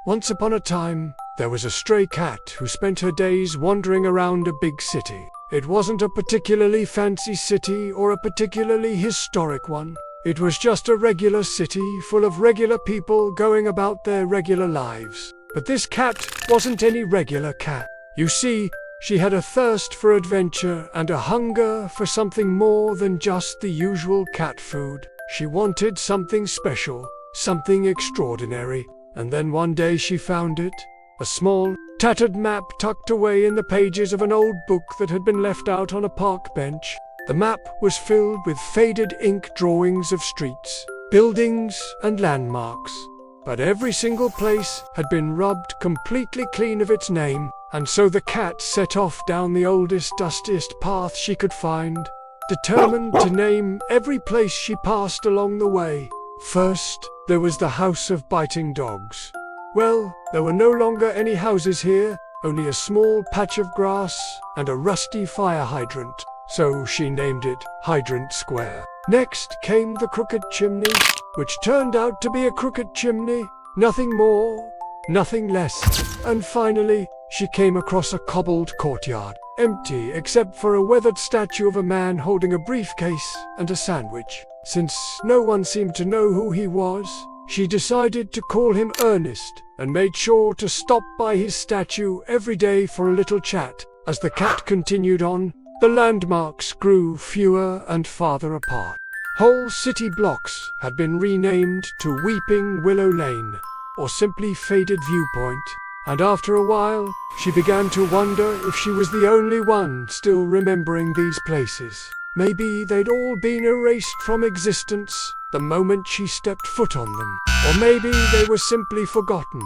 Once upon a time, there was a stray cat who spent her days wandering around a big city. It wasn't a particularly fancy city or a particularly historic one. It was just a regular city full of regular people going about their regular lives. But this cat wasn't any regular cat. You see, she had a thirst for adventure and a hunger for something more than just the usual cat food. She wanted something special, something extraordinary. And then one day she found it, a small, tattered map tucked away in the pages of an old book that had been left out on a park bench. The map was filled with faded ink drawings of streets, buildings, and landmarks. But every single place had been rubbed completely clean of its name, and so the cat set off down the oldest, dustiest path she could find, determined to name every place she passed along the way. First, there was the House of Biting Dogs. Well, there were no longer any houses here, only a small patch of grass and a rusty fire hydrant, so she named it Hydrant Square. Next came the Crooked Chimney, which turned out to be a crooked chimney, nothing more, nothing less. And finally, she came across a cobbled courtyard, empty except for a weathered statue of a man holding a briefcase and a sandwich. Since no one seemed to know who he was, she decided to call him Ernest and made sure to stop by his statue every day for a little chat. As the cat continued on, the landmarks grew fewer and farther apart. Whole city blocks had been renamed to Weeping Willow Lane, or simply Faded Viewpoint, and after a while, she began to wonder if she was the only one still remembering these places. Maybe they'd all been erased from existence the moment she stepped foot on them. Or maybe they were simply forgotten,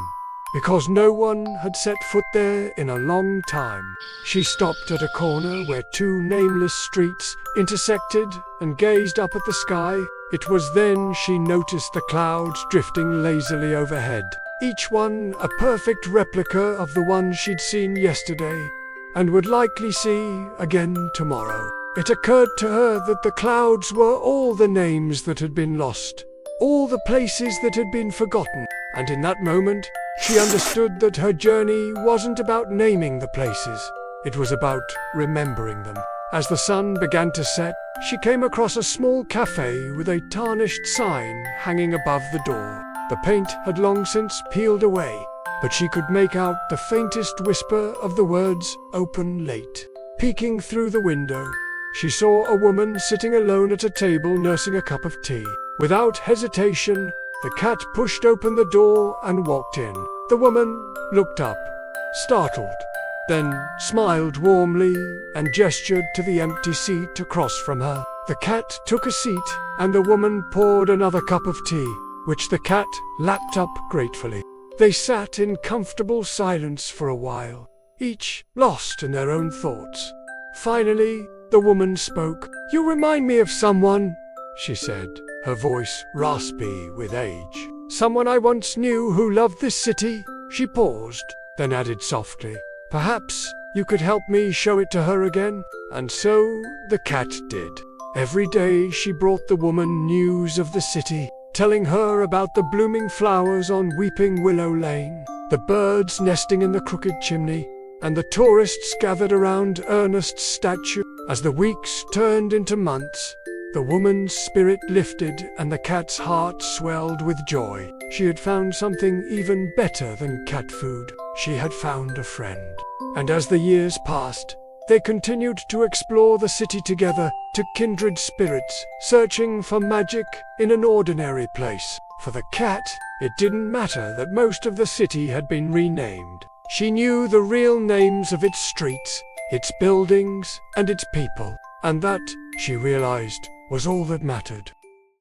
because no one had set foot there in a long time. She stopped at a corner where two nameless streets intersected and gazed up at the sky. It was then she noticed the clouds drifting lazily overhead, each one a perfect replica of the one she'd seen yesterday and would likely see again tomorrow. It occurred to her that the clouds were all the names that had been lost, all the places that had been forgotten, and in that moment, she understood that her journey wasn't about naming the places, it was about remembering them. As the sun began to set, she came across a small cafe with a tarnished sign hanging above the door. The paint had long since peeled away, but she could make out the faintest whisper of the words, "Open late." Peeking through the window, she saw a woman sitting alone at a table nursing a cup of tea. Without hesitation, the cat pushed open the door and walked in. The woman looked up, startled, then smiled warmly and gestured to the empty seat across from her. The cat took a seat, and the woman poured another cup of tea, which the cat lapped up gratefully. They sat in comfortable silence for a while, each lost in their own thoughts. Finally, the woman spoke. "You remind me of someone," she said, her voice raspy with age. "Someone I once knew who loved this city." She paused, then added softly, "Perhaps you could help me show it to her again." And so the cat did. Every day she brought the woman news of the city, telling her about the blooming flowers on Weeping Willow Lane, the birds nesting in the Crooked Chimney, and the tourists gathered around Ernest's statue. As the weeks turned into months, the woman's spirit lifted and the cat's heart swelled with joy. She had found something even better than cat food. She had found a friend. And as the years passed, they continued to explore the city together, to kindred spirits, searching for magic in an ordinary place. For the cat, it didn't matter that most of the city had been renamed. She knew the real names of its streets, its buildings, and its people, and that, she realized, was all that mattered.